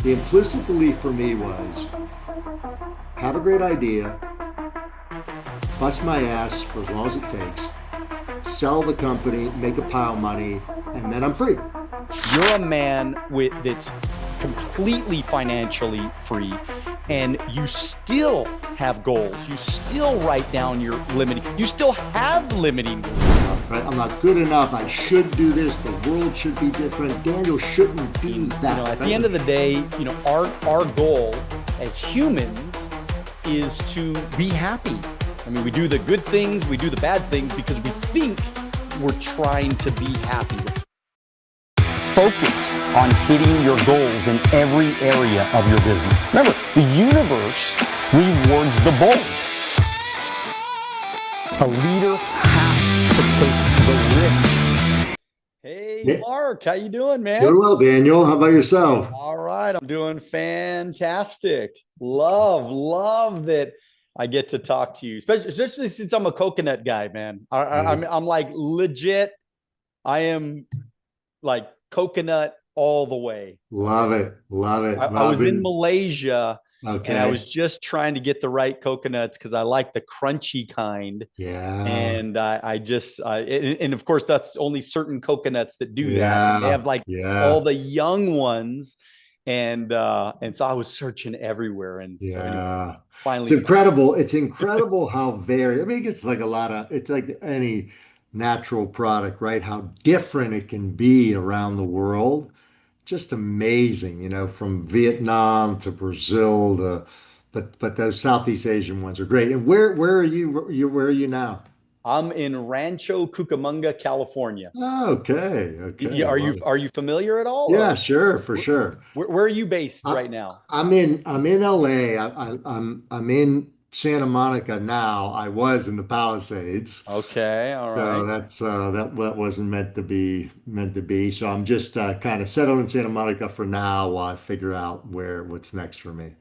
The implicit belief for me was have a great idea, bust my ass for as long as it takes, sell the company, make a pile of money, and then I'm free. You're a man that's completely financially free, and you still have goals. You still write down your limiting. You still have limiting beliefs. Right? I'm not good enough. I should do this. The world should be different. Daniel shouldn't do that. At the end of the day, our goal as humans is to be happy. I mean, we do the good things, we do the bad things because we think we're trying to be happy. Focus on hitting your goals in every area of your business. Remember, the universe rewards the bold. A leader has to take the risks. Hey, Mark, how you doing, man? Doing well, Daniel. How about yourself? All right, I'm doing fantastic. Love that I get to talk to you, especially since I'm a coconut guy, man. I'm like legit. I am like coconut all the way. Love it. I was in Malaysia, okay, and I was just trying to get the right coconuts because I like the crunchy kind. Yeah. And and of course that's only certain coconuts that do that. And they have like all the young ones. And so I was searching everywhere, and so anyway, finally, it's incredible. It's incredible how varied. I mean, it's like it's like any natural product, right? How different it can be around the world. Just amazing, from Vietnam to Brazil to, but those Southeast Asian ones are great. And where are where are you now? I'm in Rancho Cucamonga, California. Oh, okay. Are you familiar at all? Yeah, sure, for sure. Where are you based right now? I'm in LA. I'm in Santa Monica now. I was in the Palisades. Okay, all right. So that's that wasn't meant to be. So I'm just kind of settled in Santa Monica for now while I figure out what's next for me.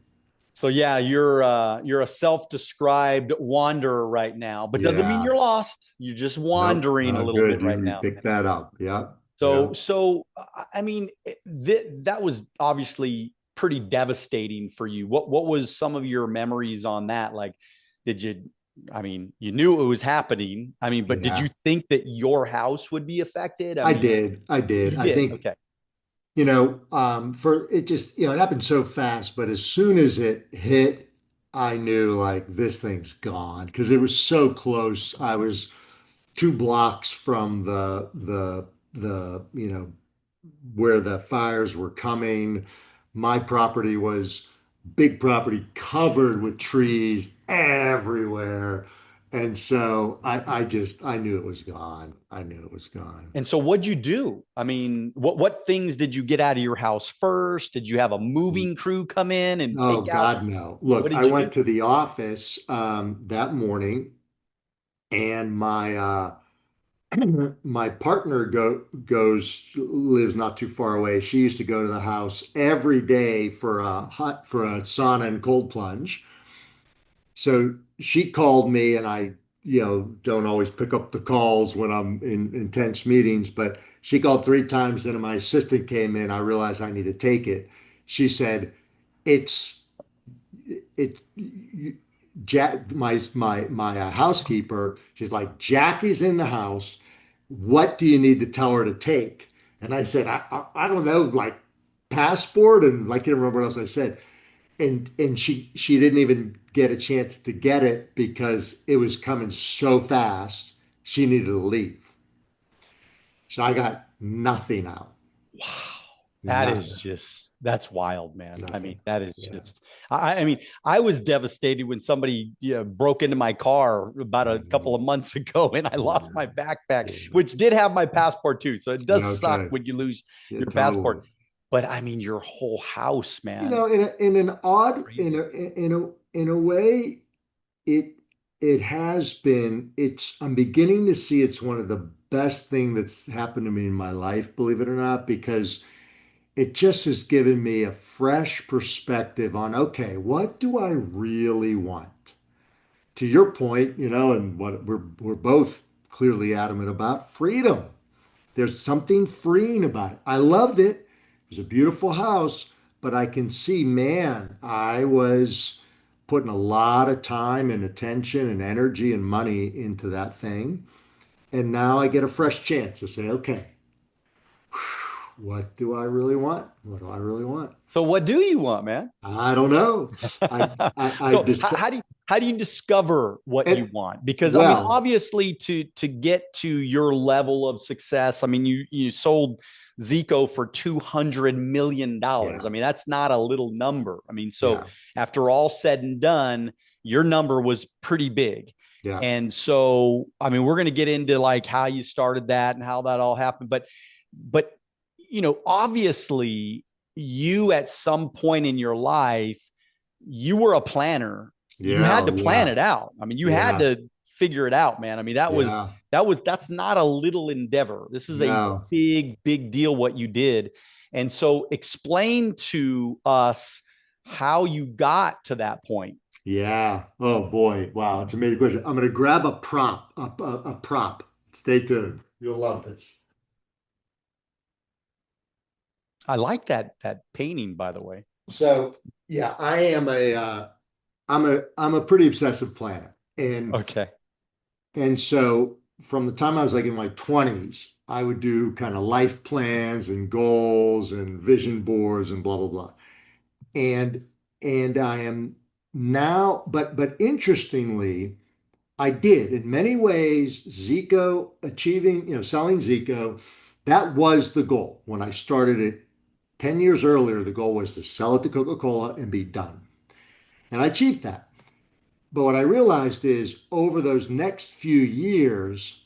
So yeah, you're a self-described wanderer right now, but doesn't mean you're lost. You're just wandering a little bit right now. Pick that up. Yeah. So I mean, that was obviously pretty devastating for you. What was some of your memories on that? Like, I mean, you knew it was happening. I mean, but did you think that your house would be affected? I did. I think, okay. For it just, it happened so fast, but as soon as it hit, I knew like this thing's gone because it was so close. I was 2 blocks from where the fires were coming. My property was big property covered with trees everywhere. And so I knew it was gone. I knew it was gone. And so what'd you do? I mean, what things did you get out of your house first? Did you have a moving crew come in and Oh take God, out? no. Look, I went to the office that morning and my partner lives not too far away. She used to go to the house every day for a sauna and cold plunge. So she called me, and I, don't always pick up the calls when I'm in intense meetings, but she called 3 times, and my assistant came in. I realized I need to take it. She said, "It's it." Jack, my housekeeper, she's like, Jackie's in the house. What do you need to tell her to take? And I said, I don't know, like passport, and I can't remember what else I said. And she didn't even get a chance to get it because it was coming so fast. She needed to leave. So I got nothing out. Wow. Nothing. That's wild, man. Nothing. I mean, that is just, I mean, I was devastated when somebody broke into my car about a couple of months ago and I lost my backpack, which did have my passport too. So it does suck when you lose your passport. But I mean, your whole house, man. In a way, it has been, I'm beginning to see it's one of the best thing that's happened to me in my life, believe it or not, because it just has given me a fresh perspective on, okay, what do I really want? To your point, and what we're both clearly adamant about, freedom. There's something freeing about it. I loved it. It was a beautiful house, but I can see, man, I was putting a lot of time and attention and energy and money into that thing. And now I get a fresh chance to say, okay, what do I really want? What do I really want? So what do you want, man? I don't know. I I So decided, how do you discover what you want? Because I mean, well, obviously, to get to your level of success, I mean, you sold Zico for $200 million. yeah, I mean, that's not a little number. I mean, so yeah, after all said and done, your number was pretty big. yeah, And so, I mean, we're going to get into like how you started that and how that all happened, but obviously, you at some point in your life, you were a planner. You yeah, had to oh, plan yeah, it out. I mean, you had yeah, to figure it out, man. I mean, yeah, that's not a little endeavor. This is a no, big deal what you did. And so explain to us how you got to that point. yeah. Oh boy, wow, it's a major question. I'm gonna grab a prop, a prop. Stay tuned. You'll love this. I like that painting, by the way. So, yeah, I'm a pretty obsessive planner, Okay. and so from the time I was like in my 20s, I would do kind of life plans and goals and vision boards and blah blah blah. And I am now, but interestingly, I did in many ways Zico achieving, selling Zico, that was the goal. When I started it 10 years earlier, the goal was to sell it to Coca-Cola and be done. And I achieved that. But what I realized is over those next few years,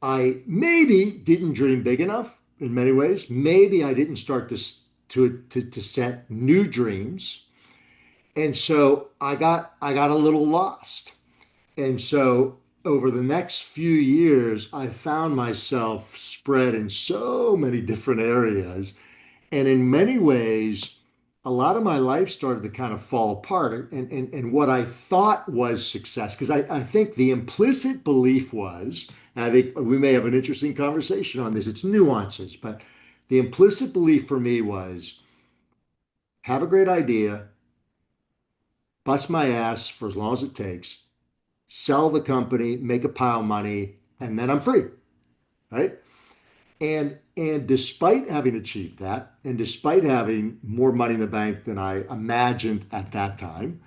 I maybe didn't dream big enough in many ways. Maybe I didn't start to set new dreams. And so I got a little lost. And so over the next few years, I found myself spread in so many different areas. And in many ways, a lot of my life started to kind of fall apart. And what I thought was success, because I think the implicit belief was, and I think we may have an interesting conversation on this, it's nuances, but the implicit belief for me was have a great idea, bust my ass for as long as it takes, sell the company, make a pile of money, and then I'm free, right? And despite having achieved that, and despite having more money in the bank than I imagined at that time,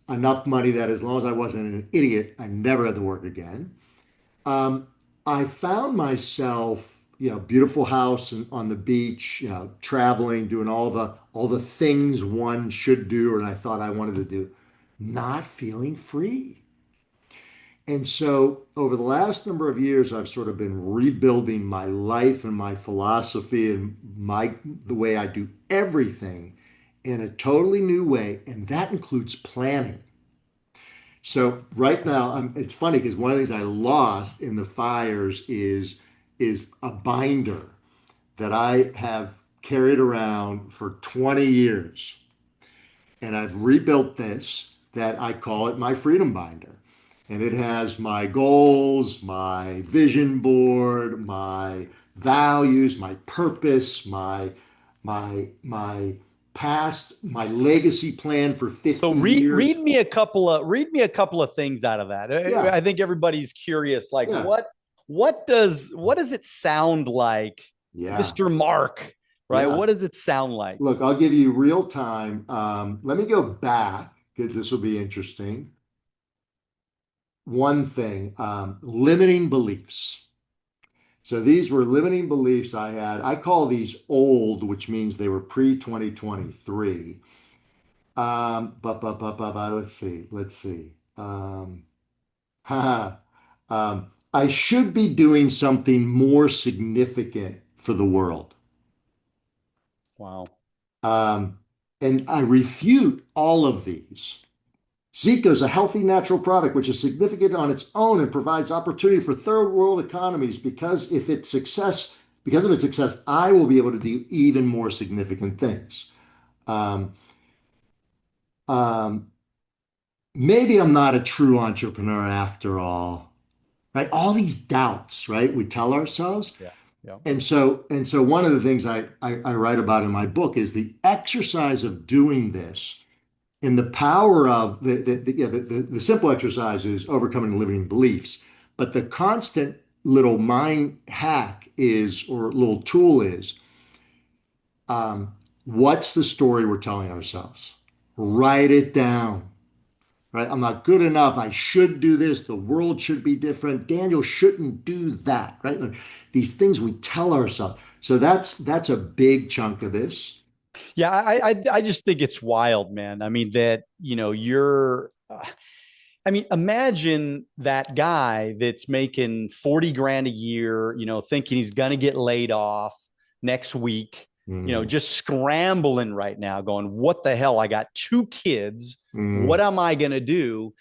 enough money that as long as I wasn't an idiot, I never had to work again. Um, I found myself, beautiful house on the beach, traveling, doing all the things one should do, and I thought I wanted to do, not feeling free. And so over the last number of years, I've sort of been rebuilding my life and my philosophy and the way I do everything in a totally new way, and that includes planning. So right now, it's funny because one of the things I lost in the fires is a binder that I have carried around for 20 years, and I've rebuilt this that I call it my freedom binder. And it has my goals, my vision board, my values, my purpose, my past, my legacy plan for So 50 read years. read me a couple of things out of that. Yeah, I think everybody's curious. Like yeah, what does it sound like, yeah, Mr. Mark? Right? yeah. What does it sound like? Look, I'll give you real time. Let me go back because this will be interesting. One thing, limiting beliefs. So these were limiting beliefs I had. I call these old, which means they were pre-2023. Let's see. Let's see. Haha. I should be doing something more significant for the world. Wow. Um, and I refute all of these. Zika is a healthy natural product which is significant on its own and provides opportunity for third world economies because of its success, I will be able to do even more significant things. Um, um, Maybe I'm not a true entrepreneur after all, right? All these doubts, right? We tell ourselves. Yeah. Yeah. And so one of the things I write about in my book is the exercise of doing this and the power of the simple exercise is overcoming limiting beliefs. But the constant little mind hack is, or little tool is, um, what's the story we're telling ourselves? Write it down. Right? I'm not good enough. I should do this. The world should be different. Daniel shouldn't do that. Right? These things we tell ourselves. So that's a big chunk of this. Yeah, I just think it's wild, man. I mean that you're. I mean, imagine that guy that's making 40 grand a year, thinking he's gonna get laid off next week. Mm, Just scrambling right now, going, "What the hell? I got two kids. What mm, am I gonna do?"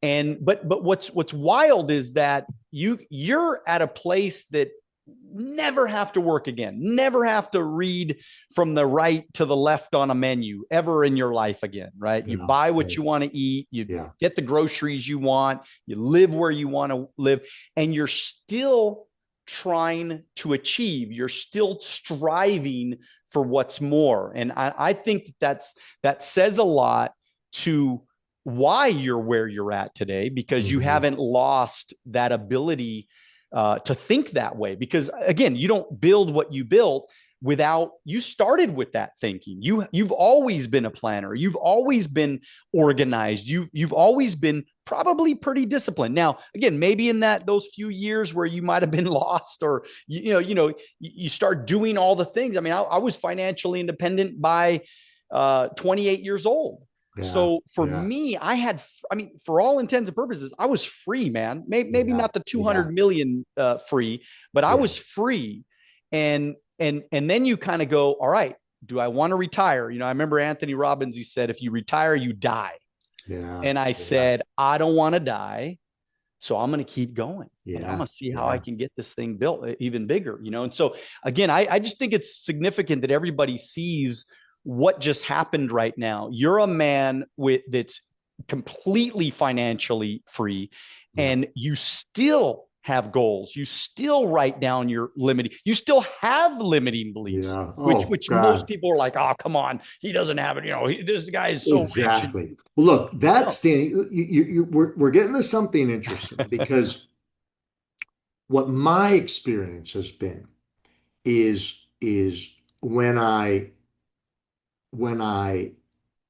And but what's wild is that you're at a place that never have to work again, never have to read from the right to the left on a menu ever in your life again, right? You yeah, buy what right. you want to eat, you Yeah. get the groceries you want, you live where you want to live, and you're still trying to achieve, you're still striving for what's more. And I think that says a lot to why you're where you're at today, because you Mhm. haven't lost that ability to think that way. Because again, you don't build what you built without, you started with that thinking. You've always been a planner. You've always been organized. You've always been probably pretty disciplined. Now, again, maybe in those few years where you might have been lost, or you start doing all the things. I mean, I was financially independent by 28 years old. Yeah. So for Yeah. me, I mean, for all intents and purposes, I was free, man. Maybe Yeah. not the Yeah. 200 million free, but I Yeah. was free. And then you kind of go, all right, do I want to retire? I remember Anthony Robbins, he said, if you retire, you die. Yeah. And I Yeah. said, I don't want to die. So I'm going to keep going, and I'm Yeah. going to see how I Yeah. can get this thing built even bigger. And so again, I just think it's significant that everybody sees what just happened right now. You're a man that's completely financially free, Yeah. and you still have goals. You still write down your limiting. You still have limiting beliefs, Yeah. which Oh which most God. people are like, oh, come on, he doesn't have it. This guy is so rich. And Exactly. Well, look, that's no, Danny. We're getting to something interesting because what my experience has been is when I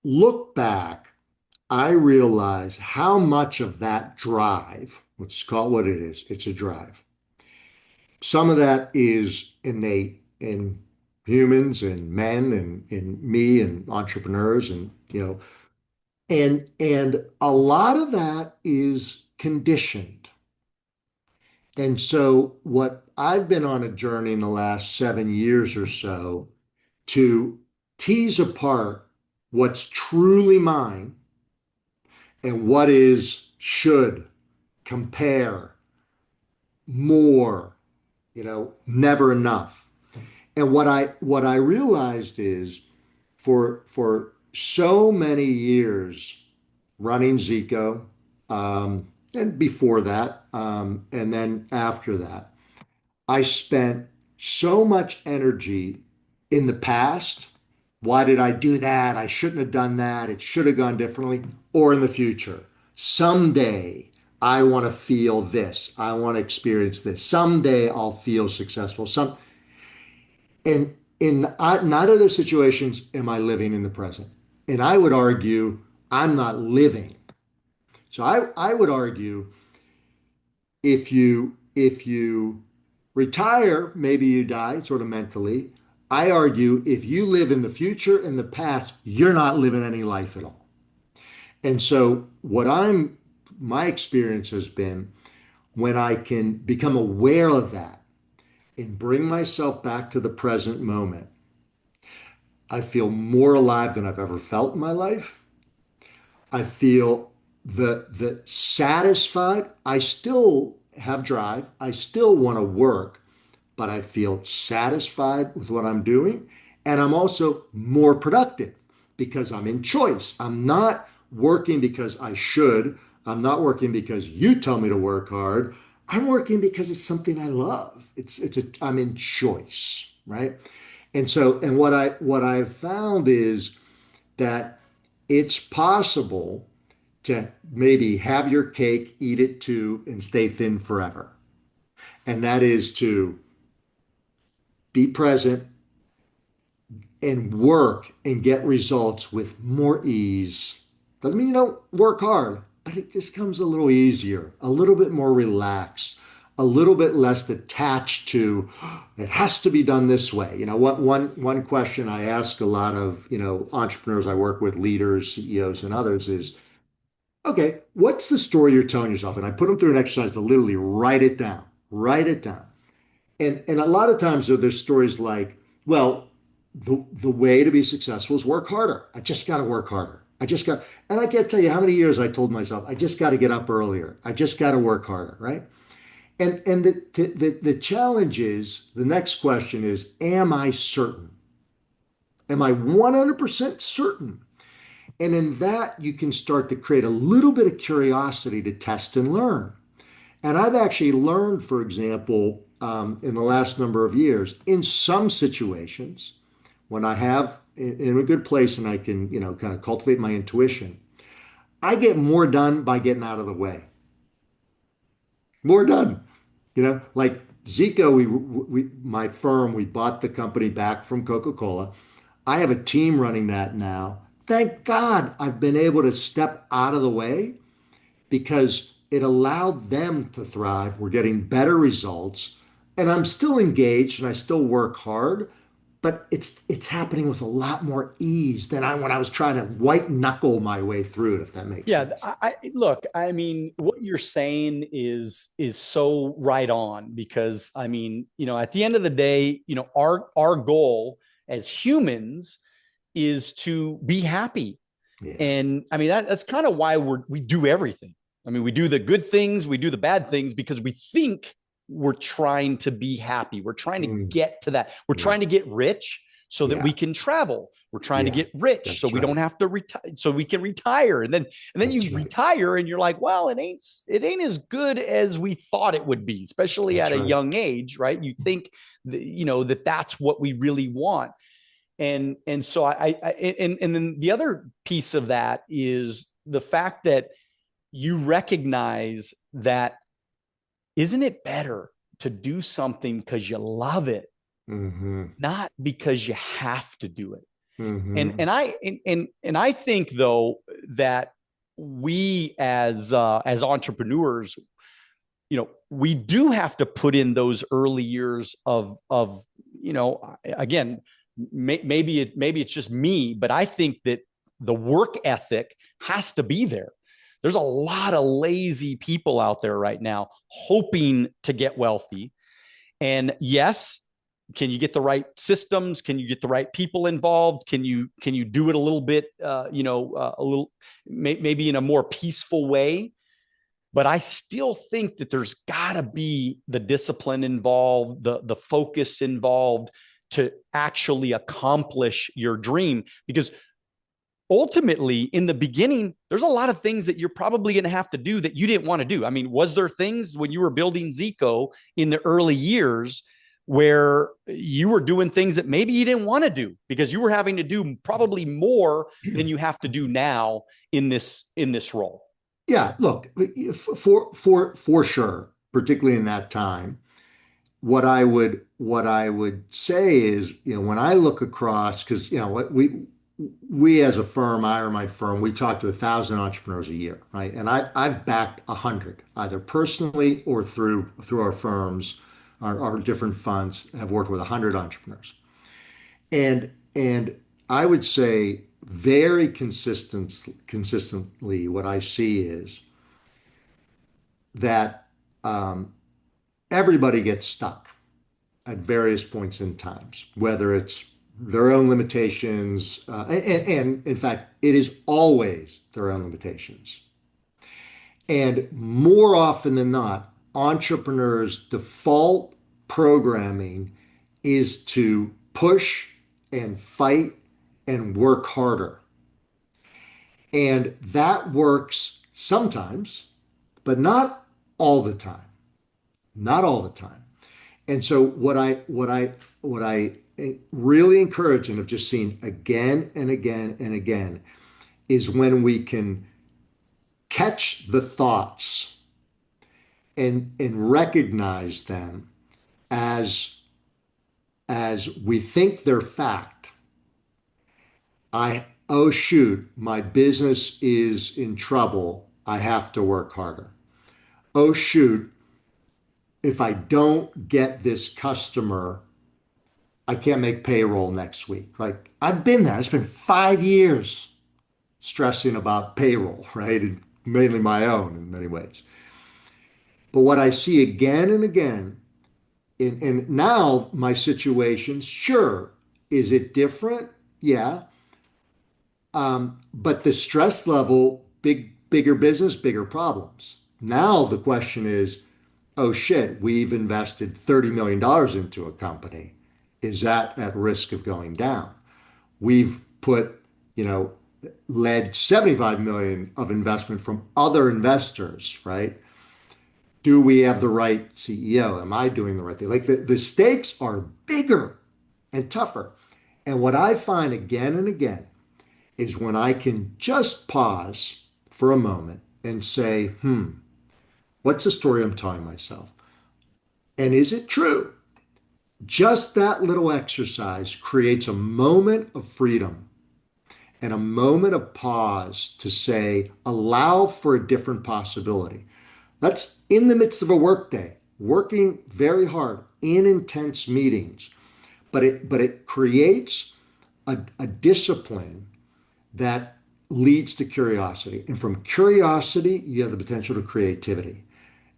look back, I realize how much of that drive, let's call it what it is, it's a drive. Some of that is innate in humans and men and in me and entrepreneurs and and a lot of that is conditioned. And so what I've been on a journey in the last 7 years or so to tease apart what's truly mine and what is should, compare, more, never enough. And what I realized is for so many years running Zico, and before that, and then after that, I spent so much energy in the past. Why did I do that? I shouldn't have done that. It should have gone differently. Or in the future. Someday I want to feel this. I want to experience this. Someday I'll feel successful. And in neither of those situations am I living in the present. And I would argue I'm not living. So I would argue if you retire, maybe you die sort of mentally. I argue if you live in the future and the past, you're not living any life at all. And so my experience has been when I can become aware of that and bring myself back to the present moment, I feel more alive than I've ever felt in my life. I feel the satisfied. I still have drive. I still want to work, but I feel satisfied with what I'm doing. And I'm also more productive because I'm in choice. I'm not working because I should. I'm not working because you tell me to work hard. I'm working because it's something I love. I'm in choice, right? And what I've found is that it's possible to maybe have your cake, eat it too, and stay thin forever. And that is to be present and work and get results with more ease. Doesn't mean you don't work hard, but it just comes a little easier, a little bit more relaxed, a little bit less attached to it has to be done this way. One question I ask a lot of, entrepreneurs I work with, leaders, CEOs, and others is, okay, what's the story you're telling yourself? And I put them through an exercise to literally write it down, write it down. And a lot of times there's stories like, well, the way to be successful is work harder. I just got to work harder. And I can't tell you how many years I told myself, I just got to get up earlier. I just got to work harder, right? And the challenge is, the next question is, am I certain? Am I 100% certain? And in that, you can start to create a little bit of curiosity to test and learn. And I've actually learned, for example, in the last number of years, in some situations, when I have in a good place and I can, kind of cultivate my intuition, I get more done by getting out of the way. More done. Like Zico, my firm, we bought the company back from Coca-Cola. I have a team running that now. Thank God I've been able to step out of the way because it allowed them to thrive. We're getting better results, and I'm still engaged and I still work hard, but it's happening with a lot more ease than when I was trying to white knuckle my way through it, if that makes Yeah, sense. look, I mean, what you're saying is so right on because I mean, at the end of the day, our goal as humans is to be happy. Yeah. And I mean, that's kind of why we do everything. I mean, we do the good things, we do the bad things because we think we're trying to be happy. We're trying to Mm, get to that. We're yeah. trying to get rich so that we Yeah. can travel. We're trying to Yeah. get rich so That's we don't right. have to retire, so we can retire. And then That's you right. retire and you're like, well, it ain't as good as we thought it would be, especially at That's a right. young age, right? You think that's what we really want. And so and then the other piece of that is the fact that you recognize that isn't it better to do something because you love it, Mm-hmm. not because you have to do it. And Mm-hmm. and I and I think though that we as entrepreneurs, we do have to put in those early years of again, maybe it's just me, but I think that the work ethic has to be there. There's a lot of lazy people out there right now hoping to get wealthy. And yes, can you get the right systems? Can you get the right people involved? Can you do it a little bit, a little maybe in a more peaceful way? But I still think that there's got to be the discipline involved, the focus involved to actually accomplish your dream. Because ultimately, in the beginning, there's a lot of things that you're probably going to have to do that you didn't want to do. I mean, was there things when you were building Zico in the early years where you were doing things that maybe you didn't want to do because you were having to do probably more than you have to do now in this role? Yeah, look, for sure, particularly in that time, what I would say is, when I look across, because what we as a firm, I or my firm, we talk to 1,000 entrepreneurs a year, right? And I've backed 100, either personally or through our firms, our different funds have worked with 100 entrepreneurs. And I would say very consistently, what I see is that everybody gets stuck at various points in times, whether it's their own limitations, and in fact, it is always their own limitations. And more often than not, entrepreneurs' default programming is to push and fight and work harder. And that works sometimes, but not all the time. not all the time. And so what I really encourage and have just seen again and again and again is when we can catch the thoughts and recognize them as we think they're fact. Oh shoot, my business is in trouble. I have to work harder. Oh shoot, if I don't get this customer, I can't make payroll next week. Like I've been there. I spent 5 years stressing about payroll, right? And mainly my own in many ways. But what I see again and again, and now my situation, sure, is it different? Yeah. But the stress level, bigger business, bigger problems. Now the question is, oh shit, we've invested $30 million into a company. Is that at risk of going down? We've put, led 75 million of investment from other investors, right? Do we have the right CEO? Am I doing the right thing? Like the stakes are bigger and tougher. And what I find again and again is when I can just pause for a moment and say, what's the story I'm telling myself? And is it true? Just that little exercise creates a moment of freedom and a moment of pause to say, allow for a different possibility. That's in the midst of a workday, working very hard in intense meetings, but it creates a discipline that leads to curiosity. And from curiosity, you have the potential to creativity.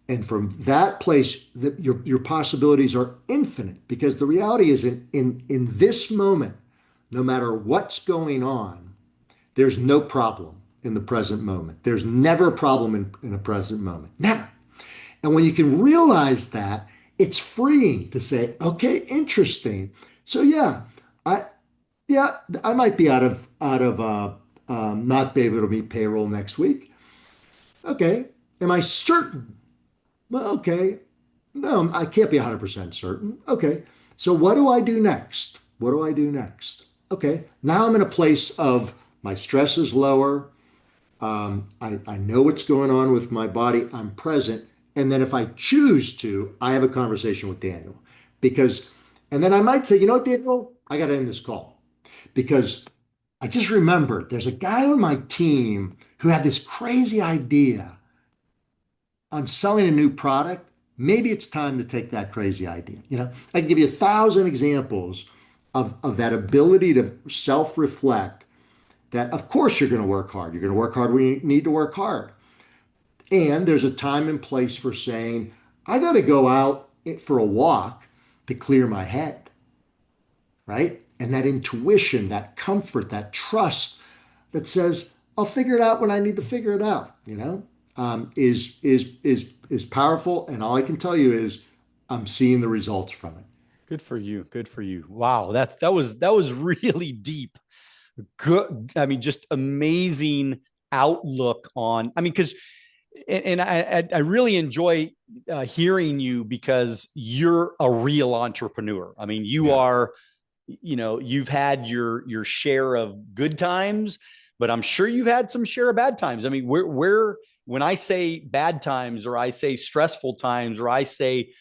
And from that place, your possibilities are infinite because the reality is in this moment, no matter what's going on, there's no problem in the present moment. There's never a problem in a present moment. Never. And when you can realize that, it's freeing to say, okay, interesting. So I might be out of not be able to meet payroll next week. Okay. Am I certain? Well, okay. No, I can't be 100% certain. Okay. So what do I do next? What do I do next? Okay. Now I'm in a place of my stress is lower. I know what's going on with my body. I'm present. And then if I choose to, I have a conversation with Daniel because, and then I might say, you know what, Daniel, I got to end this call because I just remembered there's a guy on my team who had this crazy idea on selling a new product. Maybe it's time to take that crazy idea. I can give you 1,000 examples of that ability to self-reflect that, of course, you're going to work hard. You're going to work hard when you need to work hard. And there's a time and place for saying, I got to go out for a walk to clear my head, right? And that intuition, that comfort, that trust that says, I'll figure it out when I need to figure it out, is powerful. And all I can tell you is I'm seeing the results from it. Good for you. Good for you. Wow. That was really deep. Good. I mean, just amazing outlook on, because I really enjoy hearing you because you're a real entrepreneur. I mean, you are, you've had your share of good times, but I'm sure you've had some share of bad times. I mean, when I say bad times or I say stressful times or I say,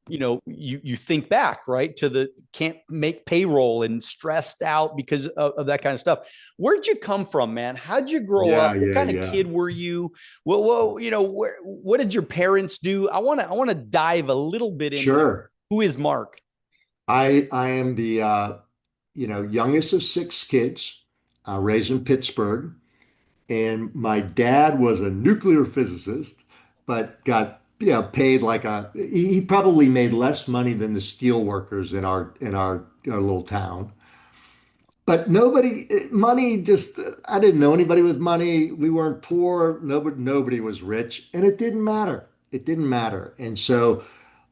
you think back, right, to the can't make payroll and stressed out because of that kind of stuff. Where'd you come from, man? How'd you grow up? What kind of kid were you? Well, what did your parents do? I want to dive a little bit into Sure. Who is Mark? I am the youngest of 6 kids, raised in Pittsburgh, and my dad was a nuclear physicist, but got paid like he probably made less money than the steel workers in our little town. But money just, I didn't know anybody with money. We weren't poor. Nobody was rich, and it didn't matter. It didn't matter. And so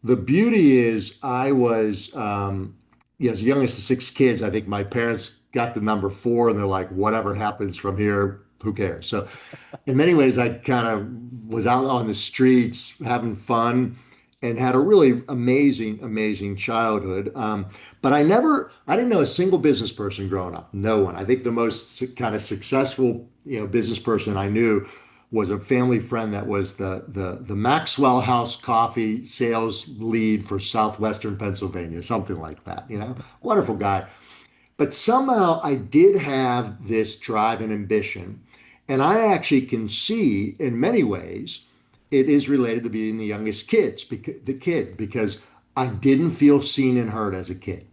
the beauty is I was, as the youngest of 6 kids, I think my parents got the number 4 and they're like, whatever happens from here, who cares? So in many ways, I kind of was out on the streets having fun. and had a really amazing childhood. But I didn't know a single business person growing up. No one. I think the most kind of successful, business person I knew was a family friend that was the Maxwell House coffee sales lead for Southwestern Pennsylvania, something like that. Wonderful guy. But somehow I did have this drive and ambition. And I actually can see in many ways it is related to being the youngest kid, because I didn't feel seen and heard as a kid.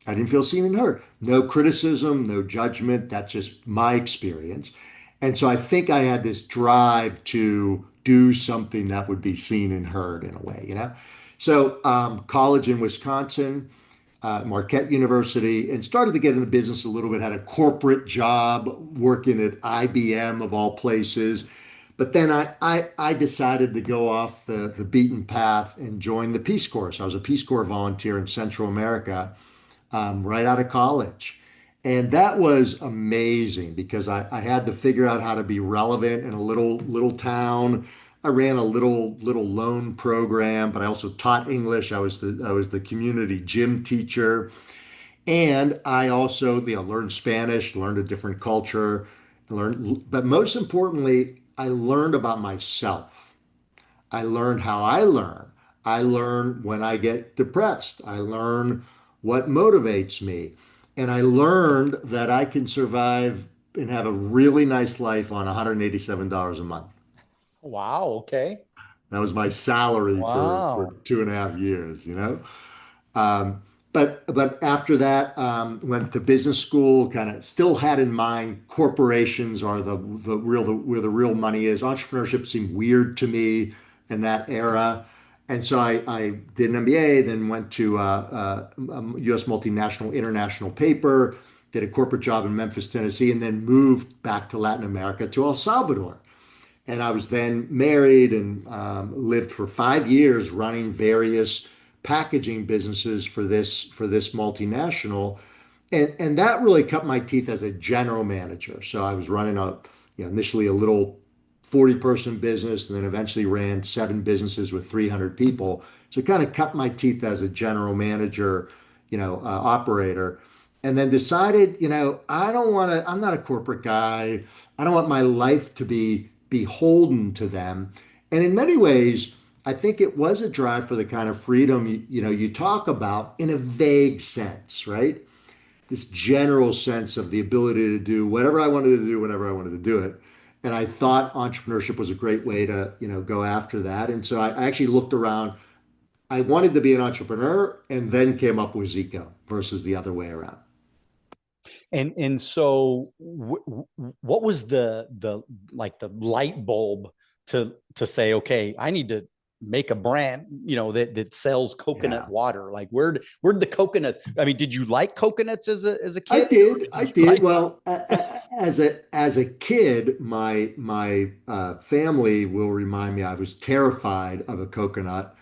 I didn't feel seen and heard. No criticism, no judgment. That's just my experience. And so I think I had this drive to do something that would be seen and heard in a way. So college in Wisconsin, Marquette University, and started to get into business a little bit. Had a corporate job working at IBM of all places. But then I decided to go off the beaten path and join the Peace Corps. So I was a Peace Corps volunteer in Central America right out of college. And that was amazing because I had to figure out how to be relevant in a little town. I ran a little loan program, but I also taught English. I was the community gym teacher, and I also learned Spanish, learned a different culture, but most importantly, I learned about myself. I learned how I learn. I learn when I get depressed. I learn what motivates me. And I learned that I can survive and have a really nice life on $187 a month. Wow. Okay. That was my salary for Wow. 2.5 years. Um, but after that, went to business school. Kind of still had in mind corporations are where the real money is. Entrepreneurship seemed weird to me in that era, and so I did an MBA. Then went to a U.S. multinational international paper. Did a corporate job in Memphis, Tennessee, and then moved back to Latin America to El Salvador. And I was then married and lived for 5 years running various packaging businesses for this multinational, and that really cut my teeth as a general manager. So I was running initially a little 40-person business, and then eventually ran 7 businesses with 300 people. So it kind of cut my teeth as a general manager, operator. And then decided, I don't want to. I'm not a corporate guy. I don't want my life to be beholden to them. And in many ways, I think it was a drive for the kind of freedom you talk about in a vague sense, right? This general sense of the ability to do whatever I wanted to do whenever I wanted to do it. And I thought entrepreneurship was a great way to, go after that. And so I actually looked around. I wanted to be an entrepreneur and then came up with Zico versus the other way around. And so what was the like the light bulb to say, okay, I need to make a brand, that sells coconut Yeah. water? Like where'd the coconut? I mean, did you like coconuts as a I kid? did. Did I you did. like Well, as a kid, my family will remind me I was terrified of a coconut.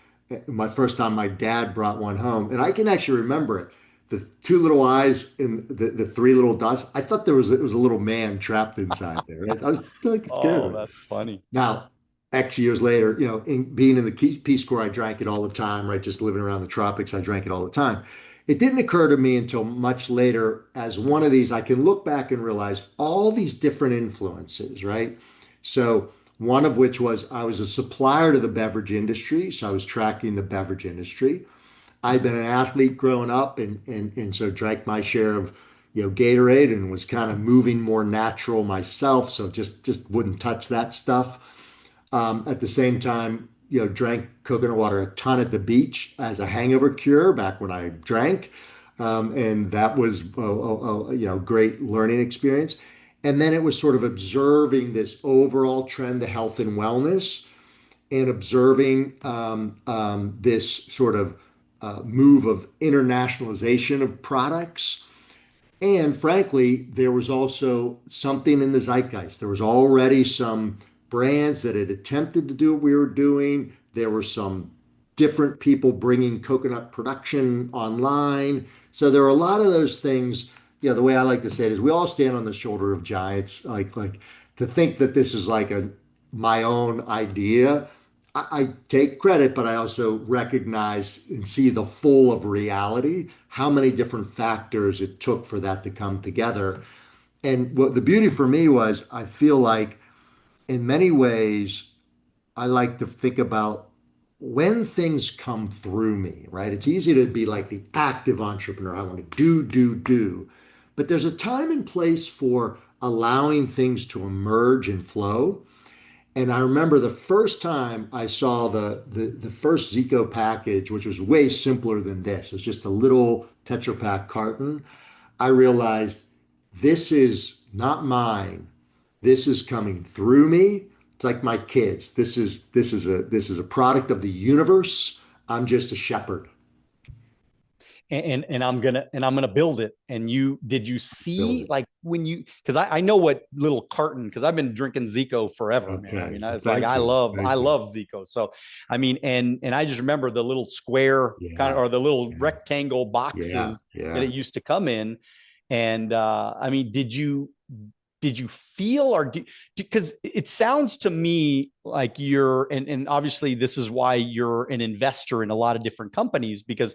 My first time, my dad brought one home, and I can actually remember it. The two little eyes and the three little dots. I thought it was a little man trapped inside there. Right? I was like scared Oh, of it. that's funny. Now, X years later, being in the Peace Corps, I drank it all the time, right? Just living around the tropics, I drank it all the time. It didn't occur to me until much later as one of these, I can look back and realize all these different influences, right? So, one of which was I was a supplier to the beverage industry. So, I was tracking the beverage industry. I'd been an athlete growing up, and so drank my share of Gatorade and was kind of moving more natural myself. So just wouldn't touch that stuff. At the same time, drank coconut water a ton at the beach as a hangover cure back when I drank. And that was a great learning experience. And then it was sort of observing this overall trend to health and wellness, and observing this sort of move of internationalization of products. And frankly, there was also something in the zeitgeist. There was already some brands that had attempted to do what we were doing. There were some different people bringing coconut production online. So there are a lot of those things. The way I like to say it is we all stand on the shoulder of giants. Like to think that this is like my own idea. I take credit, but I also recognize and see the full of reality, how many different factors it took for that to come together. And what the beauty for me was, I feel like in many ways, I like to think about when things come through me, right? It's easy to be like the active entrepreneur. I want to do. But there's a time and place for allowing things to emerge and flow. And I remember the first time I saw the first Zico package, which was way simpler than this. It was just a little Tetra Pak carton. I realized this is not mine. This is coming through me. It's like my kids. This is a product of the universe. I'm just a shepherd. And I'm gonna build it. And did you Build see it. like when you, because I know what little carton, because I've been drinking Zico forever, man. I Okay. mean, Well, it's like thank I you. love I Thank you. love Zico. So I mean, and I just remember the little square kind of, Yeah. or the little Yeah. rectangle Yeah. boxes that Yeah. it used to come in. And I mean, did you feel, or because it sounds to me like you're, and obviously this is why you're an investor in a lot of different companies, because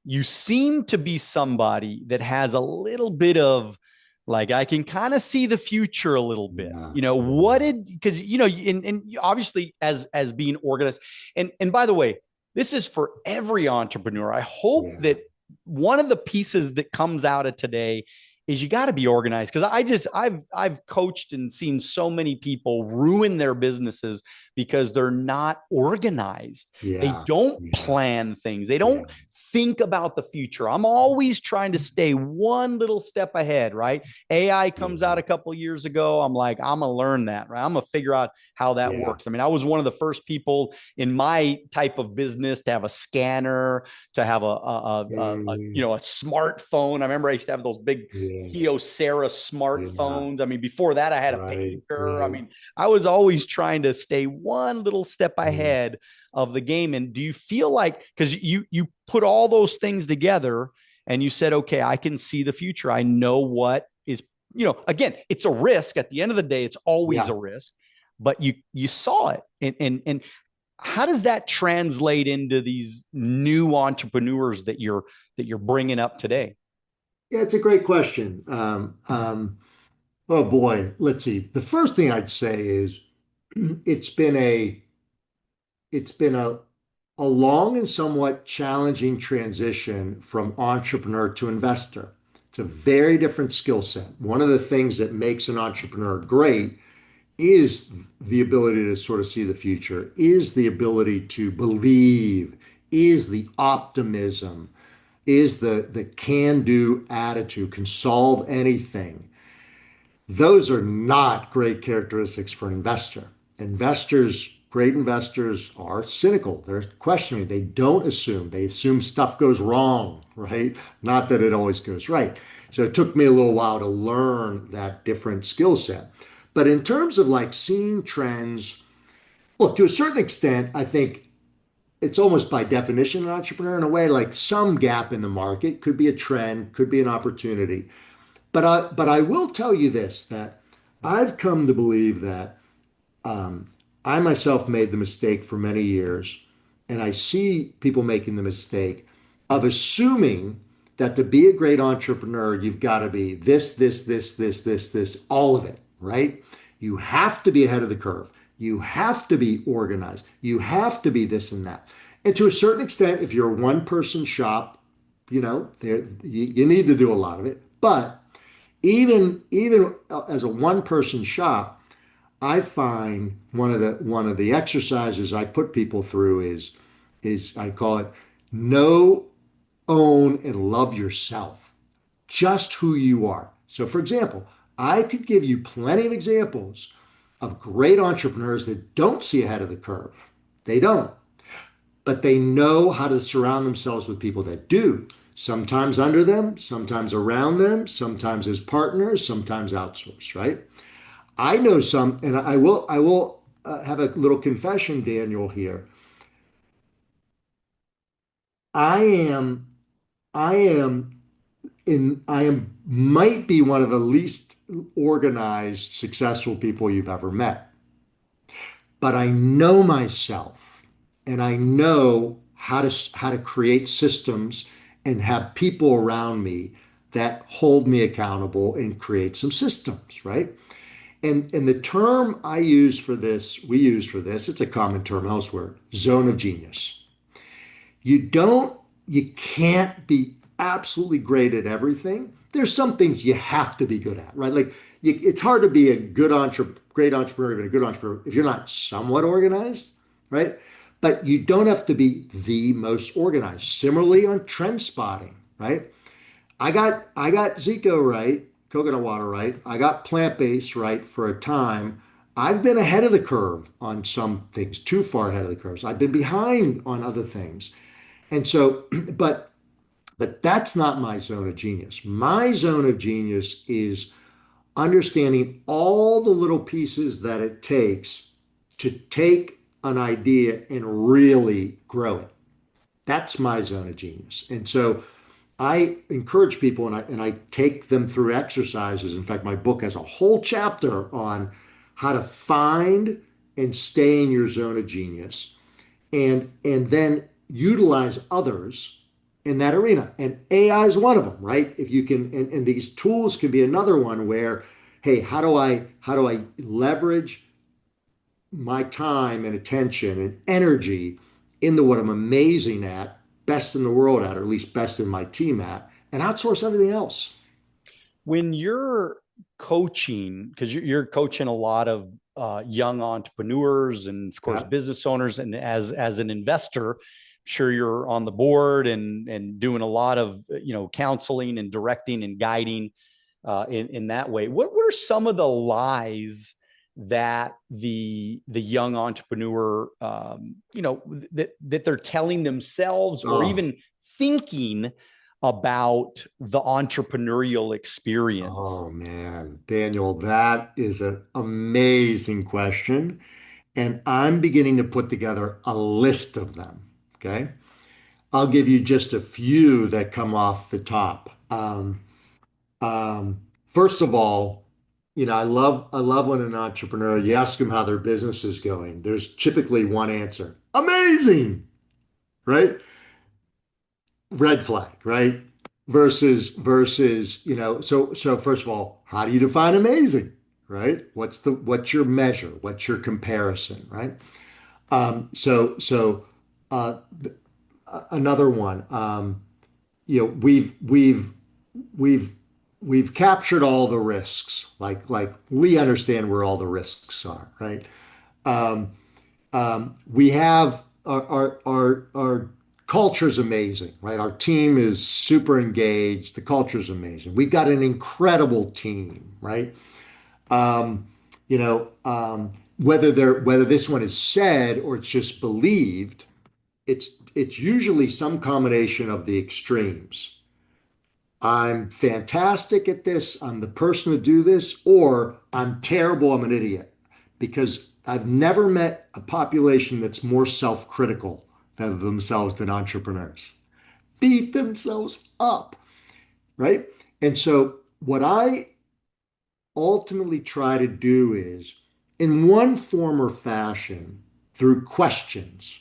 you seem to be somebody that has a little bit of, like, I can kind of see the future a little bit. Yeah. What Yeah. did, because and obviously as being organized, and by the way, this is for every entrepreneur. I hope Yeah. that one of the pieces that comes out of today is you got to be organized, because I've coached and seen so many people ruin their businesses because they're not organized. They Yeah. don't Yeah. plan things. They Yeah. don't think about the future. I'm always trying to stay one little step ahead, right? AI comes out Yeah. a couple of years ago. I'm like, I'm gonna learn that, right? I'm gonna figure out how that Yeah. works. I mean, I was one of the first people in my type of business to have a scanner, to have Mm, a smartphone. I remember I used to have those big yeah. Kyocera Yeah. smartphones. I mean, before that, I had a Right. pager. I Right. mean, I was always trying to stay one little step Yeah. ahead of the game. And do you feel like, because you put all those things together and you said, okay, I can see the future. I know what is, again, it's a risk. At the end of the day, it's always Yeah. a risk, but you saw it. And how does that translate into these new entrepreneurs that you're bringing up today? Yeah, it's a great question. Oh boy, let's see. The first thing I'd say is it's been a it's been a long and somewhat challenging transition from entrepreneur to investor. It's a very different skill set. One of the things that makes an entrepreneur great is the ability to sort of see the future, is the ability to believe, is the optimism, is the can-do attitude, can solve anything. Those are not great characteristics for an investor. Great investors are cynical. They're questioning. They don't assume. They assume stuff goes wrong, right? Not that it always goes right. So it took me a little while to learn that different skill set. But in terms of like seeing trends, look, to a certain extent, I think it's almost by definition an entrepreneur in a way, like some gap in the market could be a trend, could be an opportunity. But I will tell you this, that I've come to believe that I myself made the mistake for many years, and I see people making the mistake of assuming that to be a great entrepreneur, you've got to be this, all of it, right? You have to be ahead of the curve. You have to be organized. You have to be this and that. And to a certain extent, if you're a one person shop, you need to do a lot of it. But even as a one person shop, I find one of the exercises I put people through is I call it know, own, and love yourself, just who you are. So for example, I could give you plenty of examples of great entrepreneurs that don't see ahead of the curve. They don't, but they know how to surround themselves with people that do. Sometimes under them, sometimes around them, sometimes as partners, sometimes outsourced, right? I know some, and I will have a little confession, Daniel, here. I am, I am might be one of the least organized, successful people you've ever met. but I know myself and I know how to create systems and have people around me that hold me accountable and create some systems, right? And the term I use for this, we use for this, it's a common term elsewhere, zone of genius. You can't be absolutely great at everything. There's some things you have to be good at, right? Like it's hard to be a great entrepreneur, even a good entrepreneur, if you're not somewhat organized, right? But you don't have to be the most organized. Similarly on trend spotting, right? I got Zico right, coconut water right. I got plant-based right for a time. I've been ahead of the curve on some things, too far ahead of the curves. I've been behind on other things. And so, but that's not my zone of genius. My zone of genius is understanding all the little pieces that it takes to take an idea and really grow it. That's my zone of genius. And so I encourage people and I take them through exercises. In fact, my book has a whole chapter on how to find and stay in your zone of genius and then utilize others in that arena. And AI is one of them, right? If you can, and these tools can be another one where, hey, how do I leverage my time and attention and energy into what I'm amazing at, best in the world at, or at least best in my team at, and outsource everything else. When you're coaching, because you're coaching a lot of young entrepreneurs and of course Yeah. business owners, and as an investor, I'm sure you're on the board and doing a lot of counseling and directing and guiding in that way. What were some of the lies that the young entrepreneur that they're telling themselves or Oh, even thinking about the entrepreneurial experience? oh man, Daniel, that is an amazing question. And I'm beginning to put together a list of them. Okay. I'll give you just a few that come off the top. First of all, I love when an entrepreneur, you ask them how their business is going. There's typically one answer. Amazing, right? Red flag, right? Versus, so first of all, how do you define amazing? Right? What's your measure? What's your comparison, right? So uh, another one, we've we've captured all the risks. Like we understand where all the risks are, right? Um, we have our culture is amazing, right? Our team is super engaged. The culture is amazing. We've got an incredible team, right? Um, whether this one is said or it's just believed, it's usually some combination of the extremes. I'm fantastic at this. I'm the person to do this, or I'm terrible. I'm an idiot. Because I've never met a population that's more self-critical of themselves than entrepreneurs. Beat themselves up, right? And so what I ultimately try to do is, in one form or fashion, through questions,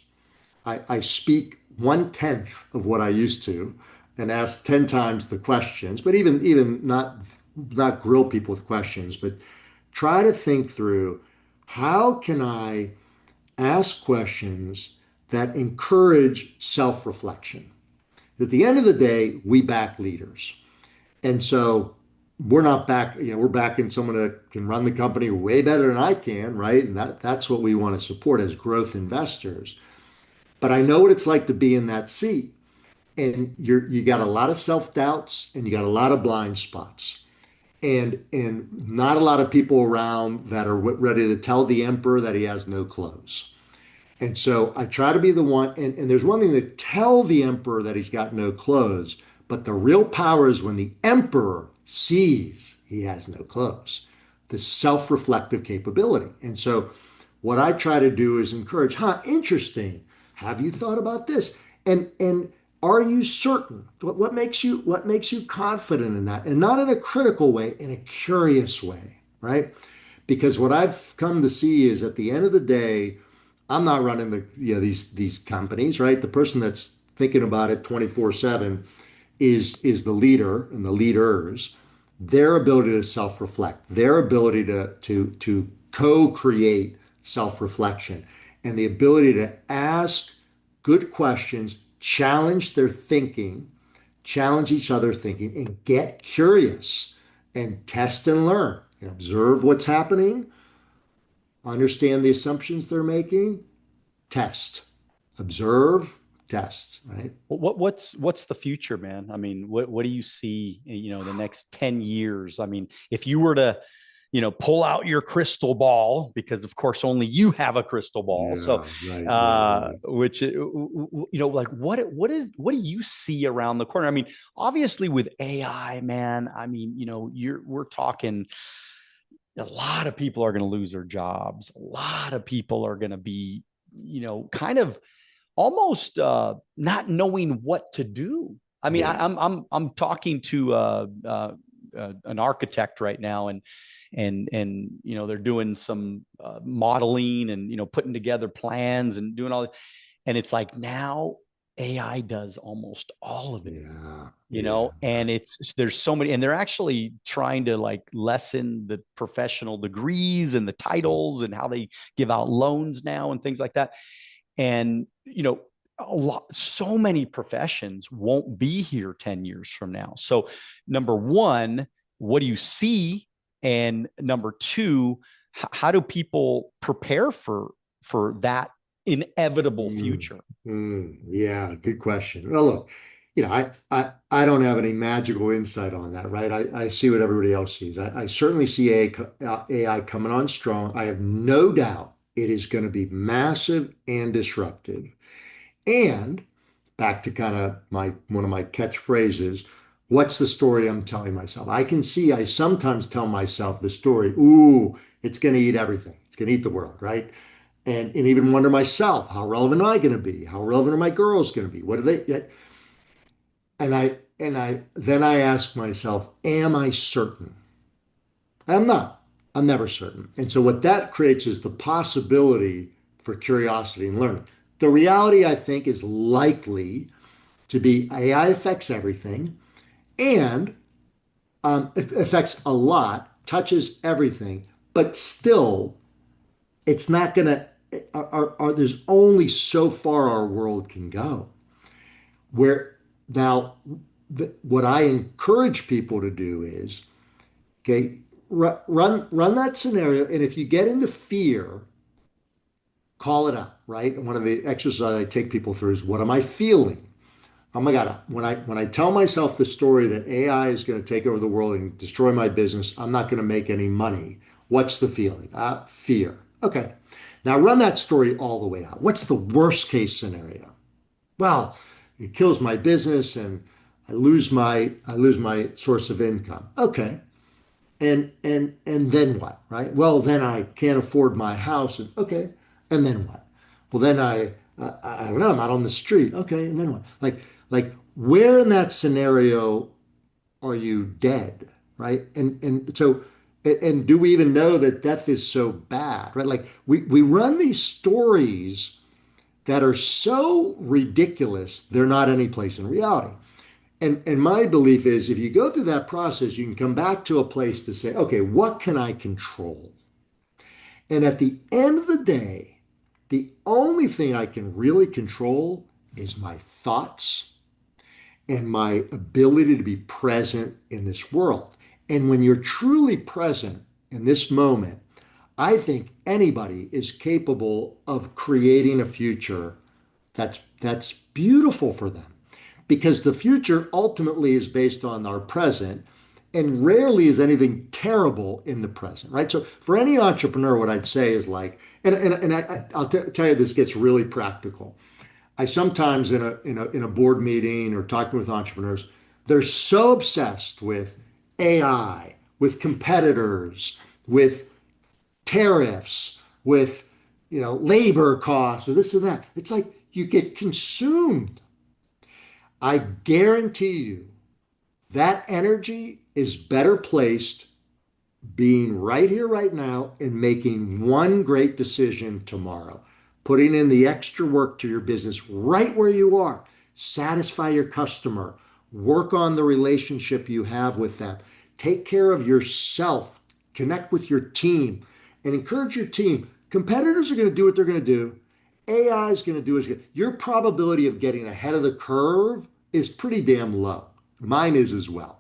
I speak 1/10 of what I used to and ask 10 times the questions, but even not grill people with questions, but try to think through how can I ask questions that encourage self-reflection. At the end of the day, we back leaders. And so we're not back, we're backing someone that can run the company way better than I can, right? And that's what we want to support as growth investors. But I know what it's like to be in that seat. And you got a lot of self-doubts and you got a lot of blind spots. And not a lot of people around that are ready to tell the emperor that he has no clothes. And so I try to be the one, and there's one thing to tell the emperor that he's got no clothes, but the real power is when the emperor sees he has no clothes, the self-reflective capability. And so what I try to do is encourage, interesting. Have you thought about this? And are you certain? What makes you confident in that? And not in a critical way, in a curious way, right? Because what I've come to see is at the end of the day, I'm not running these companies, right? The person that's thinking about it 24/7 is the leader and the leaders. Their ability to self-reflect, their ability to co-create self-reflection, and the ability to ask good questions, challenge their thinking, challenge each other thinking, and get curious and test and learn. Observe what's happening, understand the assumptions they're making, test, observe, test, right? What's the future, man? I mean, what do you see, the next 10 years? I mean, if you were to, pull out your crystal ball, because of course only you have a crystal ball. So, Yeah, right. which, like what do you see around the corner? I mean, obviously with AI, man, I mean, we're talking a lot of people are going to lose their jobs. A lot of people are going to be, kind of almost not knowing what to do. I mean, Yeah. I'm talking to an architect right now, and they're doing some modeling and putting together plans and doing all that. And it's like now AI does almost all of it. Yeah. Yeah. And there's so many, and they're actually trying to like lessen the professional degrees and the titles and how they give out loans now and things like that. And so many professions won't be here 10 years from now. So number one, what do you see? And number two, how do people prepare for that inevitable future? Yeah, good question. Well, look, I don't have any magical insight on that, right? I see what everybody else sees. I certainly see AI coming on strong. I have no doubt it is going to be massive and disruptive. And back to kind of one of my catchphrases, what's the story I'm telling myself? I sometimes tell myself the story, ooh, it's going to eat everything. It's going to eat the world, right? And even wonder myself, how relevant am I going to be? How relevant are my girls going to be? What are they? And I then I ask myself, am I certain? I'm not. I'm never certain. And so what that creates is the possibility for curiosity and learning. The reality, I think, is likely to be AI affects everything and it affects a lot, touches everything, but still, it's not going to, there's only so far our world can go. Where now, what I encourage people to do is, okay, run that scenario. And if you get into fear, call it out, right? And one of the exercises I take people through is, what am I feeling? Oh my God, when I tell myself the story that AI is going to take over the world and destroy my business, I'm not going to make any money. What's the feeling? Fear. Okay. Now run that story all the way out. What's the worst case scenario? Well, it kills my business and I lose my source of income. Okay. And then what, right? Well, then I can't afford my house. And okay. And then what? Well, then I don't know. I'm out on the street. Okay. And then what? Like where in that scenario are you dead, right? And so and do we even know that death is so bad, right? Like we run these stories that are so ridiculous, they're not any place in reality. And my belief is if you go through that process, you can come back to a place to say, okay, what can I control? And at the end of the day, the only thing I can really control is my thoughts and my ability to be present in this world. And when you're truly present in this moment, I think anybody is capable of creating a future that's beautiful for them because the future ultimately is based on our present and rarely is anything terrible in the present, right? So for any entrepreneur, what I'd say is like, I'll tell you, this gets really practical. I sometimes in a board meeting or talking with entrepreneurs, they're so obsessed with AI, with competitors, with tariffs, with labor costs, or this and that. It's like you get consumed. I guarantee you that energy is better placed being right here, right now, and making one great decision tomorrow. Putting in the extra work to your business right where you are. Satisfy your customer. Work on the relationship you have with them. Take care of yourself. Connect with your team and encourage your team. Competitors are going to do what they're going to do. AI is going to do it. Your probability of getting ahead of the curve is pretty damn low. Mine is as well.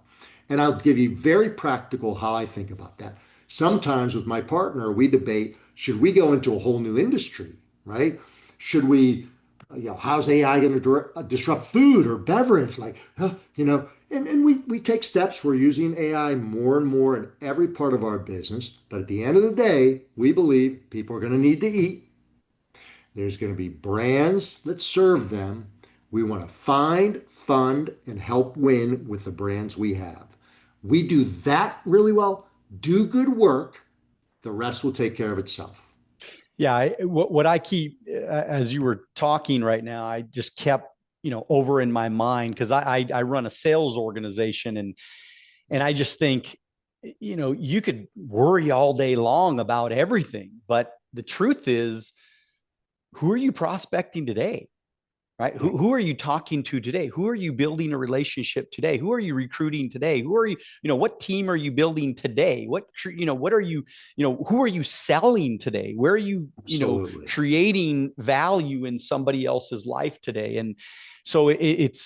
And I'll give you very practical how I think about that. Sometimes with my partner, we debate, should we go into a whole new industry, right? Should we, how's AI going to disrupt food or beverage? And we take steps. We're using AI more and more in every part of our business. But at the end of the day, we believe people are going to need to eat. There's going to be brands that serve them. We want to find, fund, and help win with the brands we have. We do that really well, do good work, the rest will take care of itself. Yeah, what I keep, as you were talking right now, I just kept, over in my mind, because I run a sales organization, and I just think, you could worry all day long about everything, but the truth is, who are you prospecting today? Right? Who are you talking to today? Who are you building a relationship today? Who are you recruiting today? Who are you, what team are you building today? What are you, who are you selling today? Where are you, Absolutely. creating value in somebody else's life today? And so it's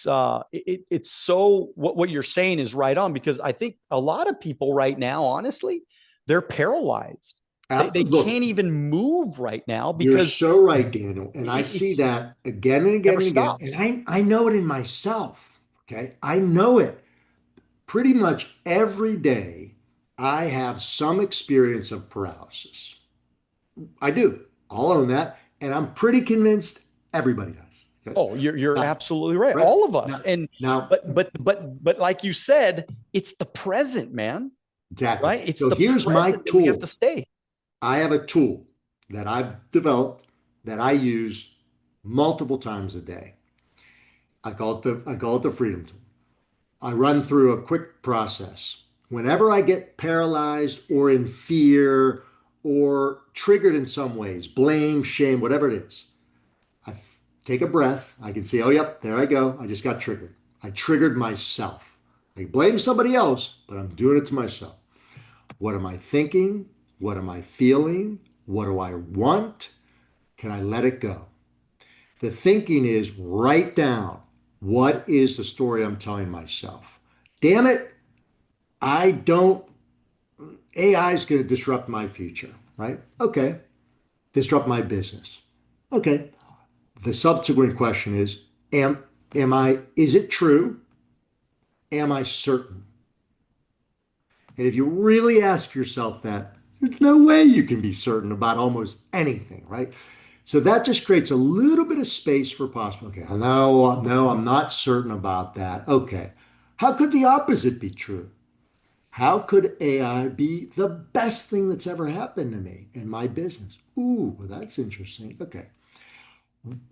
so what you're saying is right on, because I think a lot of people right now, honestly, they're paralyzed. They Look, can't even move right now you're because so right, Daniel. And I see that again and again never and again. stops. And I know it in myself. Okay. I know it pretty much every day. I have some experience of paralysis. I do. I'll own that. And I'm pretty convinced everybody does. Okay. Oh, you're Now, absolutely right. right. All of us. Now, And now, but like you said, it's the present, man. exactly. Right? It's So the here's my present that we have to tool. stay. I have a tool that I've developed that I use multiple times a day. I call it the freedom tool. I run through a quick process. Whenever I get paralyzed or in fear or triggered in some ways, blame, shame, whatever it is, I take a breath. I can see, oh, yep, there I go. I just got triggered. I triggered myself. I blame somebody else, but I'm doing it to myself. What am I thinking? What am I feeling? What do I want? Can I let it go? The thinking is write down, what is the story I'm telling myself? Damn it, I don't, AI is going to disrupt my future, right? Okay. Disrupt my business. Okay. The subsequent question is it true? Am I certain? And if you really ask yourself that, there's no way you can be certain about almost anything, right? So that just creates a little bit of space for possible. Okay, no, I'm not certain about that. Okay, how could the opposite be true? How could AI be the best thing that's ever happened to me in my business? Ooh, well, that's interesting. Okay.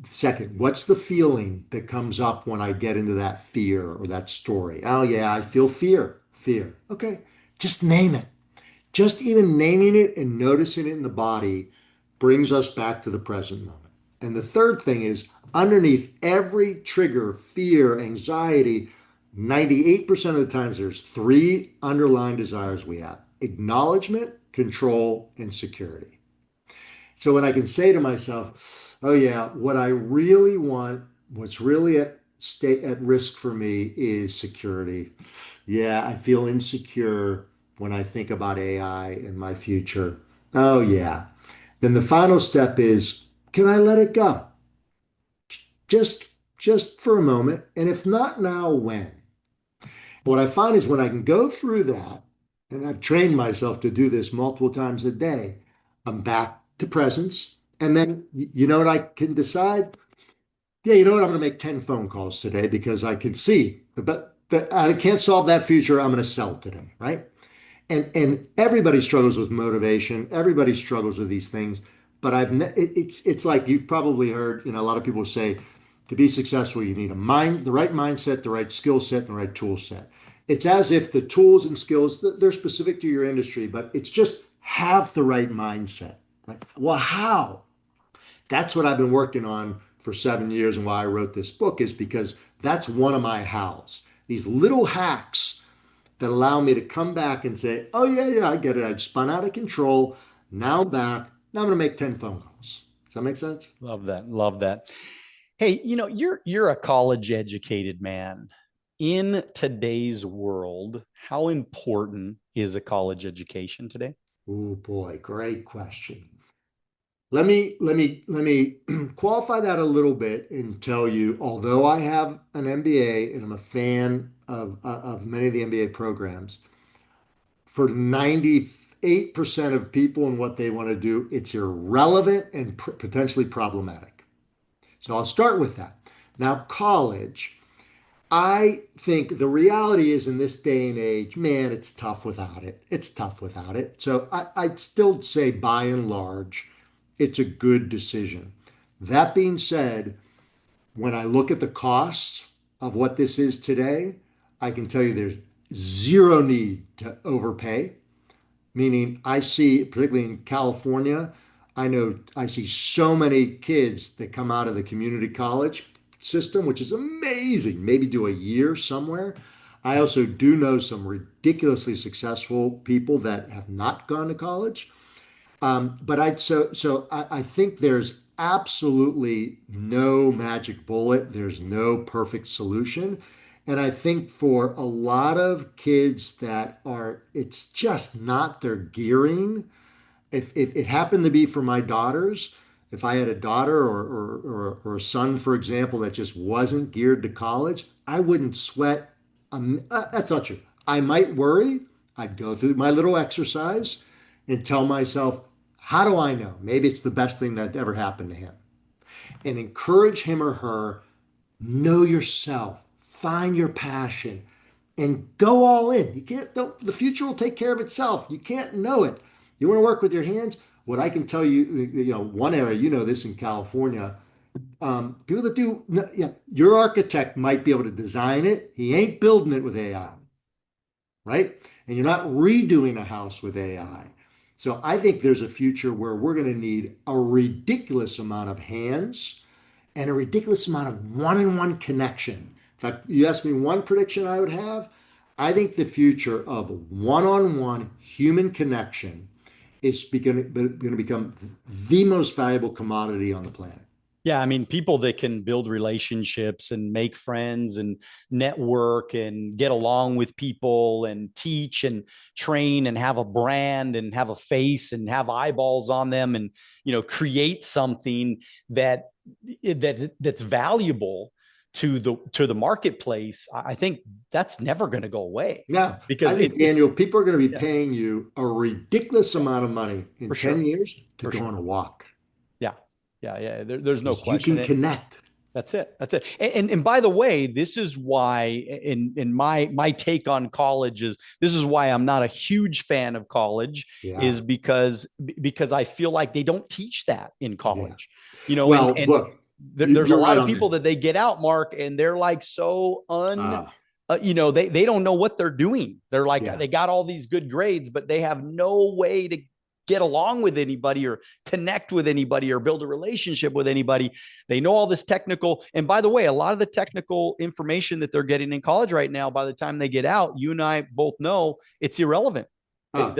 Second, what's the feeling that comes up when I get into that fear or that story? Oh, yeah, I feel fear. Fear. Okay, just name it. Just even naming it and noticing it in the body brings us back to the present moment. And the third thing is underneath every trigger, fear, anxiety, 98% of the times there's three underlying desires we have: acknowledgement, control, and security. So when I can say to myself, oh yeah, what I really want, what's really at risk for me is security. Yeah, I feel insecure when I think about AI in my future. Oh yeah. Then the final step is, can I let it go? Just just for a moment. And if not now, when? What I find is when I can go through that, and I've trained myself to do this multiple times a day, I'm back to presence. And then you know what I can decide? Yeah, you know what? I'm going to make 10 phone calls today because I can see, but I can't solve that future. I'm going to sell today, right? And everybody struggles with motivation. Everybody struggles with these things. But it's like you've probably heard, a lot of people say to be successful, you need the right mindset, the right skill set, and the right tool set. It's as if the tools and skills, they're specific to your industry, but it's just have the right mindset. Like, well, how? That's what I've been working on for 7 years, and why I wrote this book is because that's one of my hows. These little hacks that allow me to come back and say, oh, yeah, yeah, I get it. I spun out of control. Now I'm back. Now I'm going to make 10 phone calls. Does that make sense? Love that. Love that. Hey, you're a college educated man. In today's world, how important is a college education today? Oh boy, great question. Let me qualify that a little bit and tell you, although I have an MBA and I'm a fan of many of the MBA programs, for 98% of people and what they want to do, it's irrelevant and potentially problematic. So I'll start with that. Now, college, I think the reality is in this day and age, man, it's tough without it. It's tough without it. So I'd still say by and large, it's a good decision. That being said, when I look at the costs of what this is today, I can tell you there's zero need to overpay. Meaning, I see, particularly in California, I know I see so many kids that come out of the community college system, which is amazing, maybe do a year somewhere. I also do know some ridiculously successful people that have not gone to college. But I think there's absolutely no magic bullet. There's no perfect solution. And I think for a lot of kids that are, it's just not their gearing. If it happened to be for my daughters, if I had a daughter or a son, for example, that just wasn't geared to college, I wouldn't sweat. That's not true. I might worry. I'd go through my little exercise and tell myself, how do I know? Maybe it's the best thing that ever happened to him. And encourage him or her, know yourself, find your passion, and go all in. You can't, the future will take care of itself. You can't know it. You want to work with your hands? What I can tell you, one area, this in California, people that do, yeah, your architect might be able to design it. He ain't building it with AI, right? And you're not redoing a house with AI. So I think there's a future where we're going to need a ridiculous amount of hands and a ridiculous amount of one-on-one connection. In fact, you asked me one prediction I would have. I think the future of one-on-one human connection is going to become the most valuable commodity on the planet. Yeah, I mean, people that can build relationships and make friends and network and get along with people and teach and train and have a brand and have a face and have eyeballs on them and create something that's valuable to the marketplace. I think that's never going to go away. Yeah, because I think Daniel, people are going to be paying you a ridiculous amount of money in 10 sure. years to For go sure. on a walk. Yeah. Yeah. There's no You question. can connect. That's it. That's it. And by the way, this is why in my take on college is this is why I'm not a huge fan of college Yeah. is because I feel like they don't teach that in Yeah. college. Well, And look, there's a you're lot right of on people that. that they get out, Mark, and they're like so they don't know what they're doing. They're like Yeah. they got all these good grades, but they have no way to get along with anybody or connect with anybody or build a relationship with anybody. They know all this technical. And by the way, a lot of the technical information that they're getting in college right now, by the time they get out, you and I both know it's irrelevant. Oh,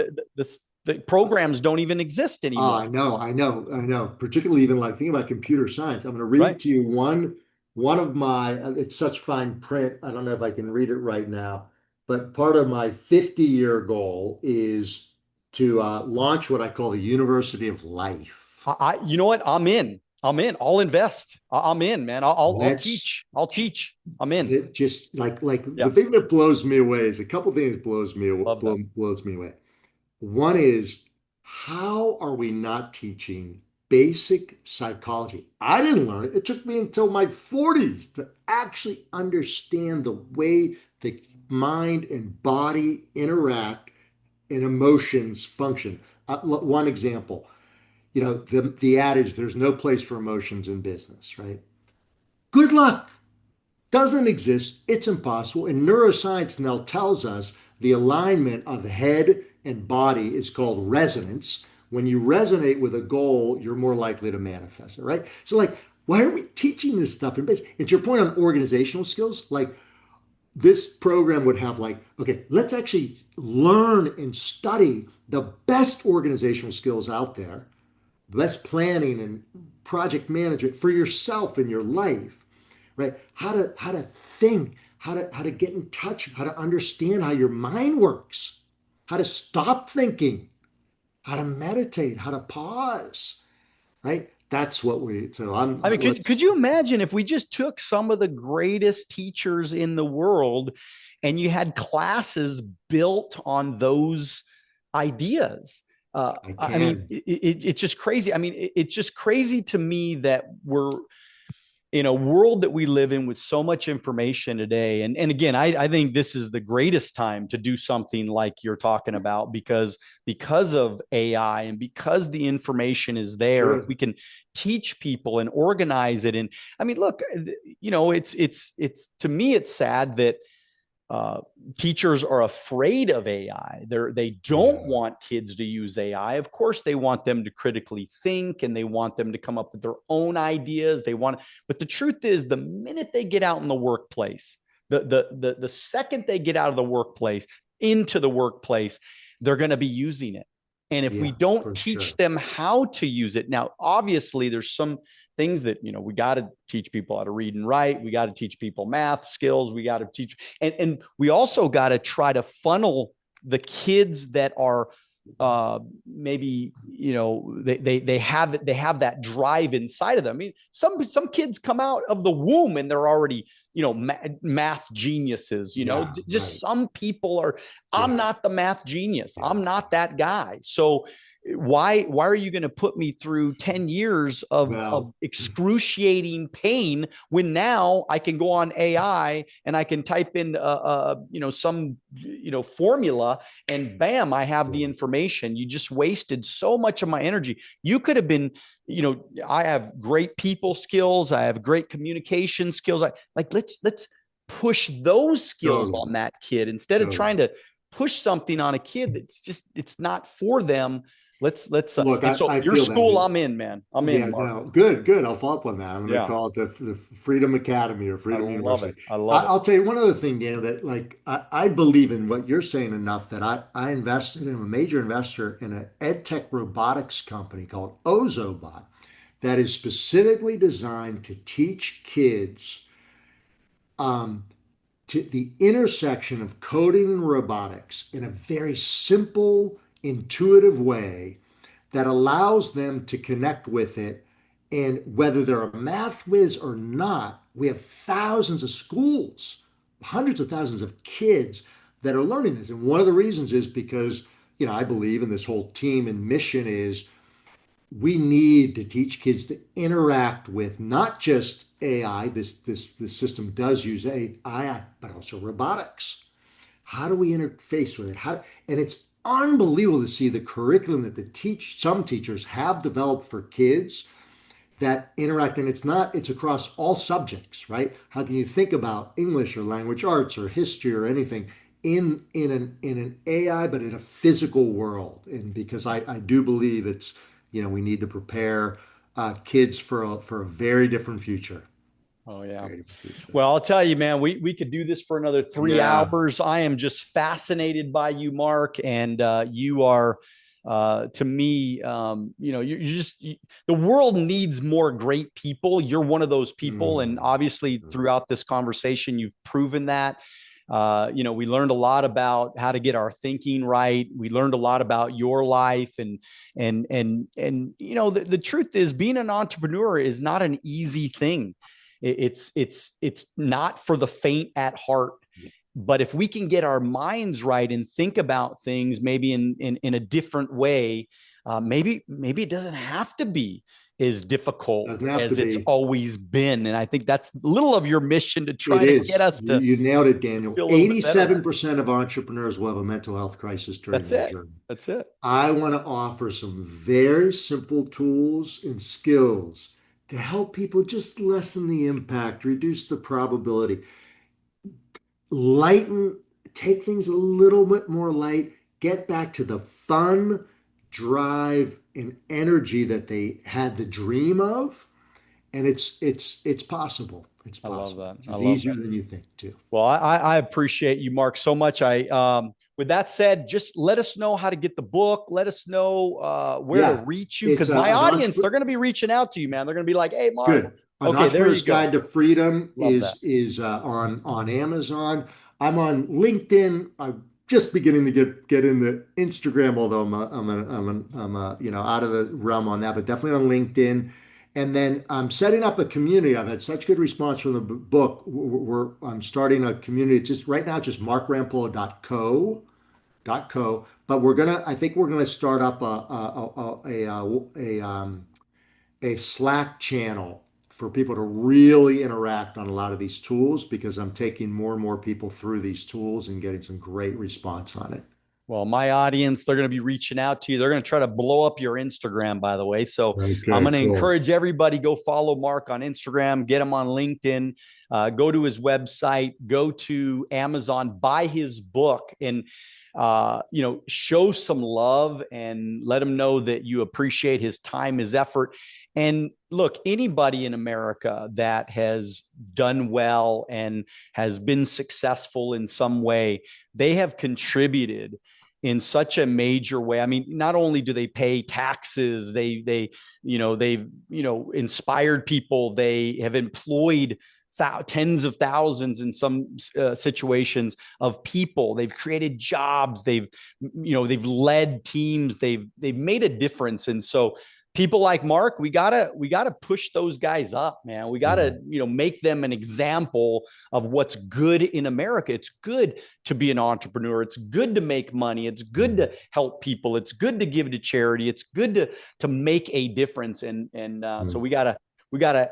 The programs don't even exist anymore. I know, I know, I know. Particularly even like thinking about computer science. I'm going to read Right. to you one of my. It's such fine print. I don't know if I can read it right now, but part of my 50-year goal is to launch what I call the University of Life. You know what? I'm in. I'm in. I'll invest. I'm in, man. I'll Let's teach. I'll teach. I'm in. just like the Yeah. thing that blows me away is a couple things Love that. blows me away. One is, how are we not teaching basic psychology? I didn't learn it. It took me until my 40s to actually understand the way the mind and body interact and emotions function. One example, the adage, there's no place for emotions in business, right? Good luck. Doesn't exist. It's impossible. And neuroscience now tells us the alignment of head and body is called resonance. When you resonate with a goal, you're more likely to manifest it, right? So, like, why are we teaching this stuff in basic? And to your point on organizational skills, like this program would have like, okay, let's actually learn and study the best organizational skills out there, best planning and project management for yourself in your life, right? How to think, how to get in touch, how to understand how your mind works, how to stop thinking, how to meditate, how to pause, right? That's what we. So I'm. I mean, could you imagine if we just took some of the greatest teachers in the world and you had classes built on those ideas? I mean, it's just crazy. I mean, it's just crazy to me that we're in a world that we live in with so much information today. And again, I think this is the greatest time to do something like you're talking about because of AI and because the information is there. Sure. If we can teach people and organize it. And I mean, look, it's to me, it's sad that teachers are afraid of AI. They don't want kids to use AI. Of course, they want them to critically think and they want them to come up with their own ideas. But the truth is, the minute they get out in the workplace, the second they get out of the workplace into the workplace, they're going to be using it. And if we don't teach them how to use it, now, obviously, there's some things that, we got to teach people how to read and write. We got to teach people math skills. We got to teach, and we also got to try to funnel the kids that are maybe, they have that drive inside of them. I mean, some kids come out of the womb and they're already, math geniuses, just some people are, I'm not the math genius. I'm not that guy. So why are you going to put me through 10 years of excruciating pain when now I can go on AI and I can type in some formula and bam, I have the information. You just wasted so much of my energy. You could have been, I have great people skills, I have great communication skills. Let's push those skills on that kid instead of trying to push something on a kid it's not for them. Let's look. So your school, I'm in, man. I'm in. No, good. I'll follow up on that. I'm going to call it the Freedom Academy or Freedom University. I love it. I'll tell you one other thing, Daniel, that like I believe in what you're saying enough that I invested in a major investor in an ed tech robotics company called Ozobot that is specifically designed to teach kids to the intersection of coding and robotics in a very simple, intuitive way that allows them to connect with it. And whether they're a math whiz or not, we have thousands of schools, hundreds of thousands of kids that are learning this. And one of the reasons is because, I believe in this whole team and mission is we need to teach kids to interact with not just AI, this system does use AI, but also robotics. How do we interface with it? And it's unbelievable to see the curriculum that some teachers have developed for kids that interact. And it's across all subjects, right? How can you think about English or language arts or history or anything in an AI, but in a physical world? And because I do believe it's, we need to prepare kids for a very different future. Oh, yeah. Well, I'll tell you, man, we could do this for another 3 hours. I am just fascinated by you, Mark. And you are, to me, the world needs more great people. You're one of those people. And obviously throughout this conversation, you've proven that. We learned a lot about how to get our thinking right. We learned a lot about your life and the truth is being an entrepreneur is not an easy thing. It's not for the faint at heart, but if we can get our minds right and think about things maybe in a different way, maybe it doesn't have to be as difficult as it's always been. And I think that's a little of your mission to try to get us to. You nailed it, Daniel. 87% of entrepreneurs will have a mental health crisis during their journey. That's it. I want to offer some very simple tools and skills to help people just lessen the impact, reduce the probability, lighten, take things a little bit more light, get back to the fun, drive, and energy that they had the dream of. And it's possible. It's I love possible. that. I It's love easier that. than you think too. Well, I appreciate you, Mark, so much. With that said, just let us know how to get the book. Let us know where to Yeah, reach you, it's because my an audience, entrepreneur. they're going to be reaching out to you, man. They're going to be like, "Hey, Mark, Good. An okay, there Entrepreneur's you go." Guide to Freedom Love that. is on Amazon. I'm on LinkedIn. I'm just beginning to get into Instagram, although I'm out of the realm on that, but definitely on LinkedIn. And then I'm setting up a community. I've had such good response from the book. I'm starting a community. It's just right now, just markrampolla.co. But I think we're gonna start up a Slack channel for people to really interact on a lot of these tools, because I'm taking more and more people through these tools and getting some great response on it. Well, my audience, they're going to be reaching out to you. They're going to try to blow up your Instagram, by the way. So I'm Okay, going to cool. encourage everybody, go follow Mark on Instagram, get him on LinkedIn, go to his website, go to Amazon, buy his book, and show some love and let him know that you appreciate his time, his effort. And look, anybody in America that has done well and has been successful in some way, they have contributed in such a major way. I mean, not only do they pay taxes, they've inspired people, they have employed tens of thousands in some situations of people. They've created jobs. They've led teams. They've made a difference. And so people like Mark, we gotta push those guys up, man. We Yeah. gotta make them an example of what's good in America. It's good to be an entrepreneur. It's good to make money. It's good to help people. It's good to give to charity. It's good to make a difference. So we gotta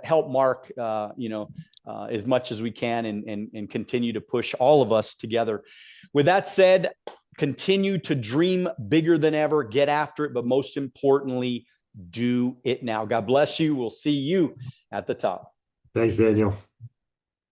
help Mark, as much as we can, and continue to push all of us together. With that said, continue to dream bigger than ever. Get after it, but most importantly, do it now. God bless you. We'll see you at the top. Thanks, Daniel.